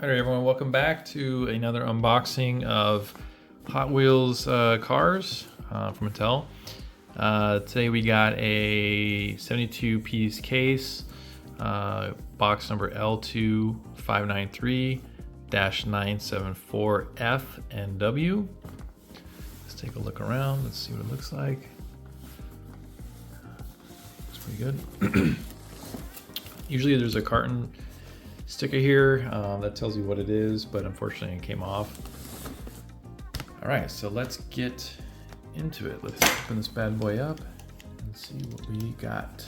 All right, everyone, welcome back to another unboxing of Hot Wheels cars from Mattel. Today we got a 72-piece case, box number L2593-974F and W. Let's take a look around, let's see what it looks like. It's pretty good. Usually there's a carton sticker here that tells you what it is, but unfortunately it came off. All right, so let's get into it. Let's open this bad boy up and see what we got.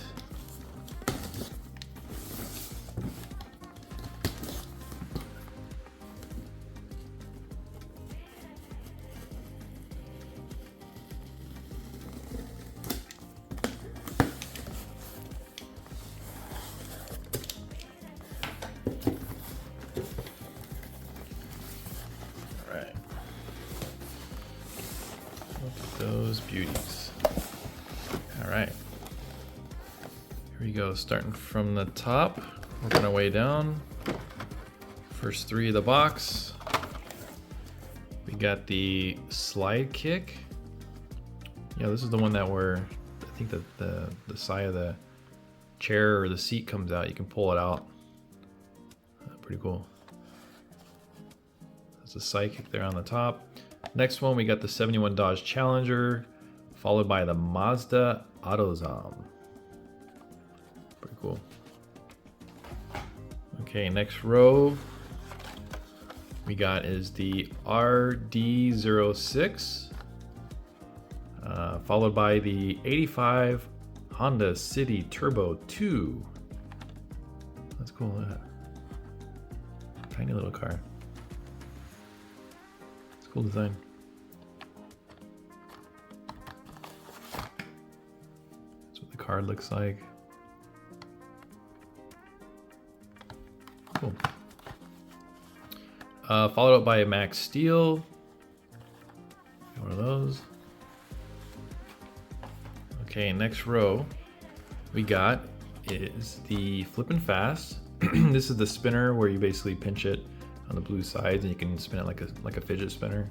Look at those beauties. All right, here we go. Starting from the top, working our way down. First three of the box. We got the slide kick. Yeah, this is the one that where I think that the side of the chair or the seat comes out. You can pull it out. Pretty cool. There's a slide kick there on the top. Next one, we got the 71 Dodge Challenger, followed by the Mazda AutoZone. Pretty cool. Okay, next row we got is the RD06, followed by the 85 Honda City Turbo 2. That's cool. Look at that. Tiny little car. Cool design. That's what the card looks like. Cool. Followed up by a Max Steel. Got one of those. Okay, next row we got is the Flippin' Fast. This is the spinner where you basically pinch it on the blue sides and you can spin it like a fidget spinner.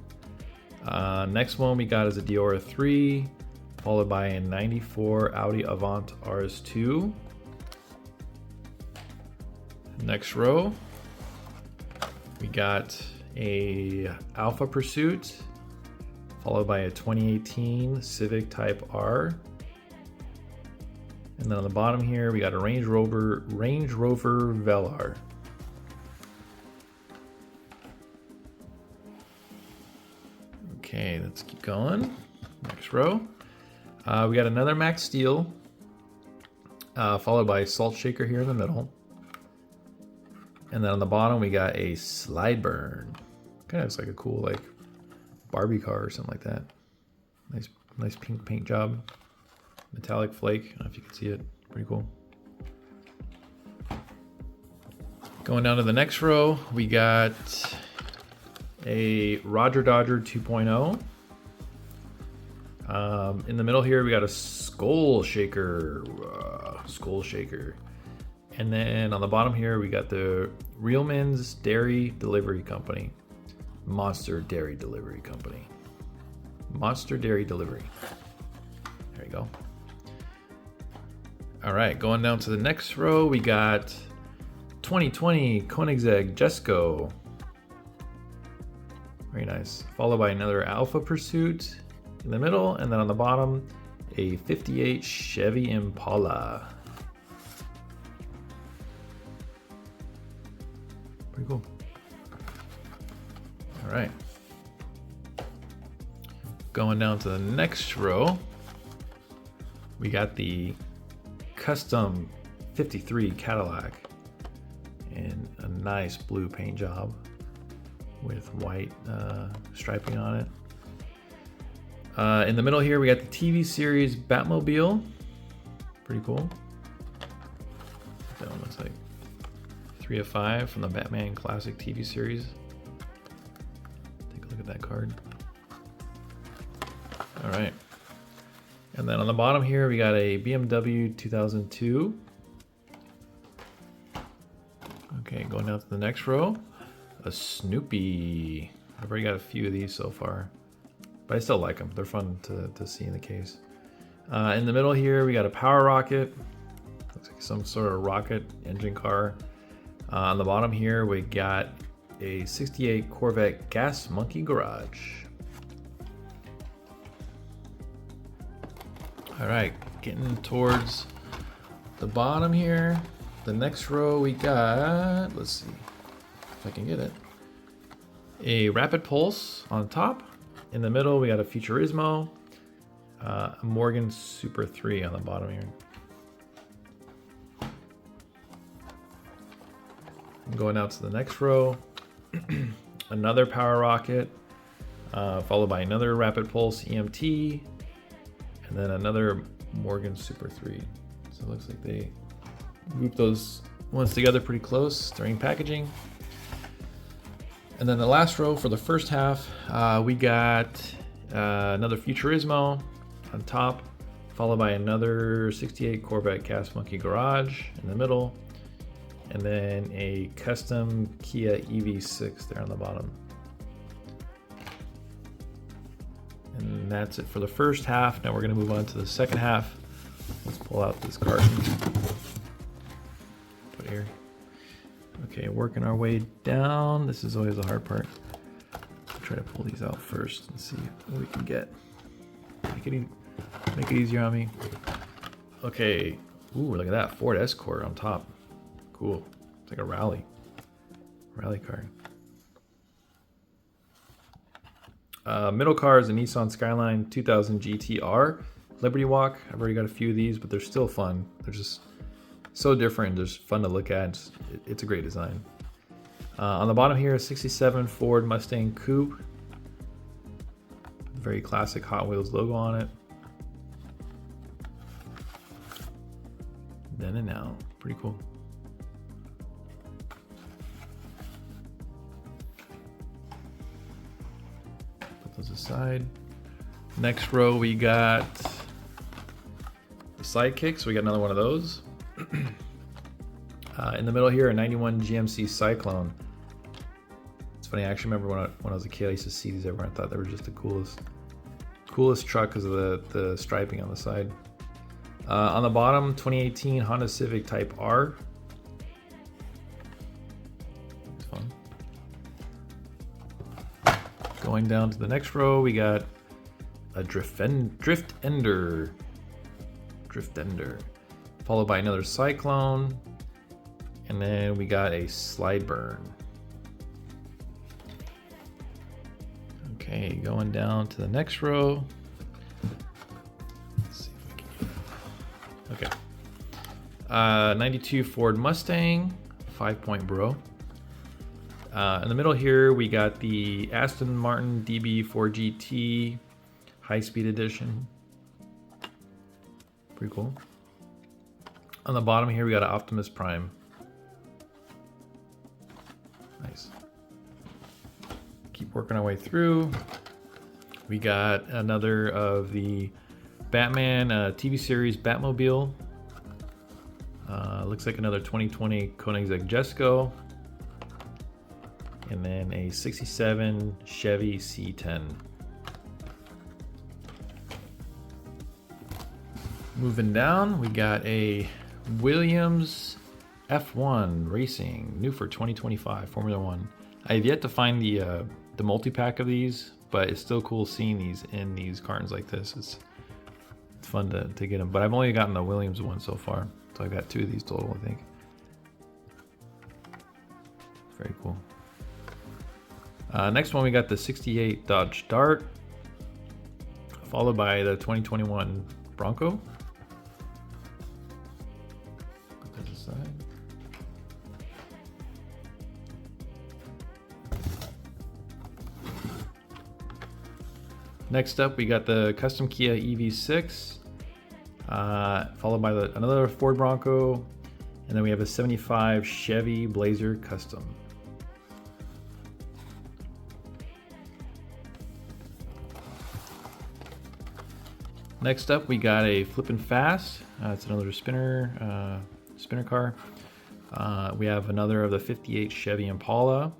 Next one we got is a Diora 3, followed by a 94 Audi Avant RS2. Next row we got a Alpha Pursuit, followed by a 2018 Civic Type R. And then on the bottom here we got a Range Rover Velar. Okay, let's keep going. Next row. We got another Max Steel, followed by a Salt Shaker here in the middle. And then on the bottom, we got a Slideburn. Kind of looks like a cool like Barbie car or something like that. Nice pink paint job. Metallic flake, I don't know if you can see it. Pretty cool. Going down to the next row, we got a Roger Dodger 2.0. In the middle here, we got a Skull Shaker. And then on the bottom here, we got the Reelman's Dairy Delivery Company. Monster Dairy Delivery Company. Monster Dairy Delivery. There you go. All right, going down to the next row, we got 2020 Koenigsegg Jesko. Very nice. Followed by another Alpha Pursuit in the middle, and then on the bottom, a 58 Chevy Impala. Pretty cool. All right. Going down to the next row, we got the Custom 53 Cadillac and a nice blue paint job with white striping on it. In the middle here, we got the TV series Batmobile. Pretty cool. That one looks like 3 of 5 from the Batman Classic TV series. Take a look at that card. All right. And then on the bottom here, we got a BMW 2002. Okay, going down to the next row. A Snoopy. I've already got a few of these so far, but I still like them. They're fun to see in the case. In the middle here, we got a Power Rocket. Looks like some sort of rocket engine car. On the bottom here, we got a 68 Corvette Gas Monkey Garage. All right, getting towards the bottom here. The next row we got, let's see if I can get it. A Rapid Pulse on top. In the middle, we got a Futurismo. A Morgan Super 3 on the bottom here. I'm going out to the next row. Another Power Rocket, followed by another Rapid Pulse EMT, and then another Morgan Super 3. So it looks like they group those ones together pretty close during packaging. And then the last row for the first half, we got another Futurismo on top, followed by another 68 Corvette Gas Monkey Garage in the middle, and then a custom Kia EV6 there on the bottom. And that's it for the first half. Now we're gonna move on to the second half. Let's pull out this carton. Put here. Okay, working our way down. This is always the hard part. I'll try to pull these out first and see what we can get. Make it easier on me. Okay. Ooh, look at that. Ford Escort on top. Cool. It's like a rally car. Middle car is a Nissan Skyline 2000 GTR Liberty Walk. I've already got a few of these, but they're still fun. They're just so different. They're just fun to look at. It's a great design. On the bottom here, a 67 Ford Mustang Coupe. Very classic Hot Wheels logo on it. Then and now. Pretty cool. Put those aside. Next row, we got the Sidekicks. We got another one of those. In the middle here, a 91 GMC Cyclone. It's funny, I actually remember when I was a kid, I used to see these everywhere. I thought they were just the coolest truck because of the striping on the side. On the bottom, 2018 Honda Civic Type R. It's fun. Going down to the next row, we got a Driftender, followed by another Cyclone, and then we got a Slideburn. Okay, going down to the next row. Let's see if we can get it. Okay. 92 Ford Mustang, 5-point bro. In the middle here, we got the Aston Martin DB4 GT High-Speed Edition. Pretty cool. On the bottom here, we got an Optimus Prime. Nice. Keep working our way through. We got another of the Batman TV series Batmobile. Looks like another 2020 Koenigsegg Jesko. And then a 67 Chevy C10. Moving down, we got a Williams F1 Racing, new for 2025, Formula One. I have yet to find the multi-pack of these, but it's still cool seeing these in these cartons like this. It's fun to get them, but I've only gotten the Williams one so far. So I've got 2 of these total, I think. Very cool. Next one, we got the 68 Dodge Dart, followed by the 2021 Bronco. Put this aside. Next up, we got the custom Kia EV6, followed by another Ford Bronco, and then we have a 75 Chevy Blazer Custom. Next up, we got a Flippin' Fast. It's another spinner car. We have another of the 58 Chevy Impala.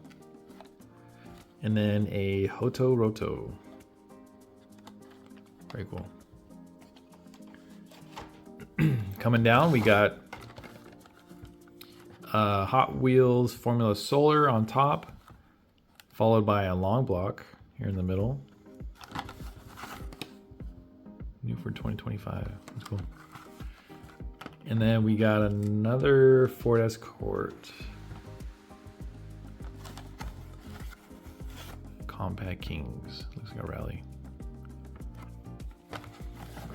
And then a Hoto Roto. Very cool. Coming down, we got Hot Wheels Formula Solar on top, followed by a long block here in the middle. New for 2025. That's cool. And then we got another Ford Escort. Compact Kings. Looks like a rally.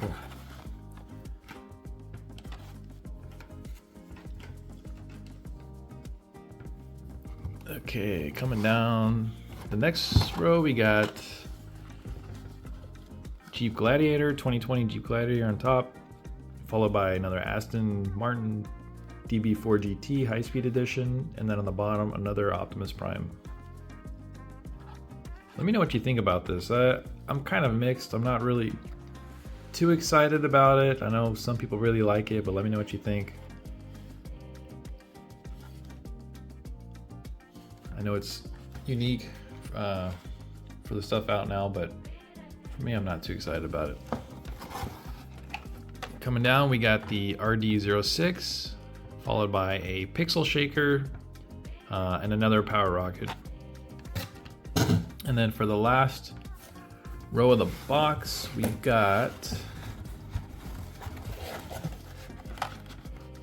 Cool. Okay, coming down the next row, we got Jeep Gladiator, 2020 Jeep Gladiator on top, followed by another Aston Martin DB4 GT High-Speed Edition, and then on the bottom, another Optimus Prime. Let me know what you think about this. I'm kind of mixed. I'm not really too excited about it. I know some people really like it, but let me know what you think. I know it's unique for the stuff out now, but for me, I'm not too excited about it. Coming down, we got the RD06, followed by a Pixel Shaker, and another Power Rocket. And then for the last row of the box, we've got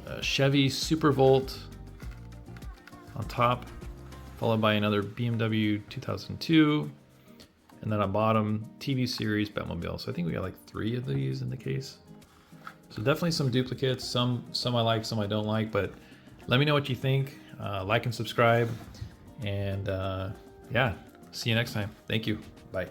a Chevy Supervolt on top, followed by another BMW 2002, and then on bottom, TV series Batmobile. So I think we got like 3 of these in the case. So definitely some duplicates, some I like, some I don't like, but let me know what you think. Like and subscribe, and yeah, see you next time. Thank you. Bye.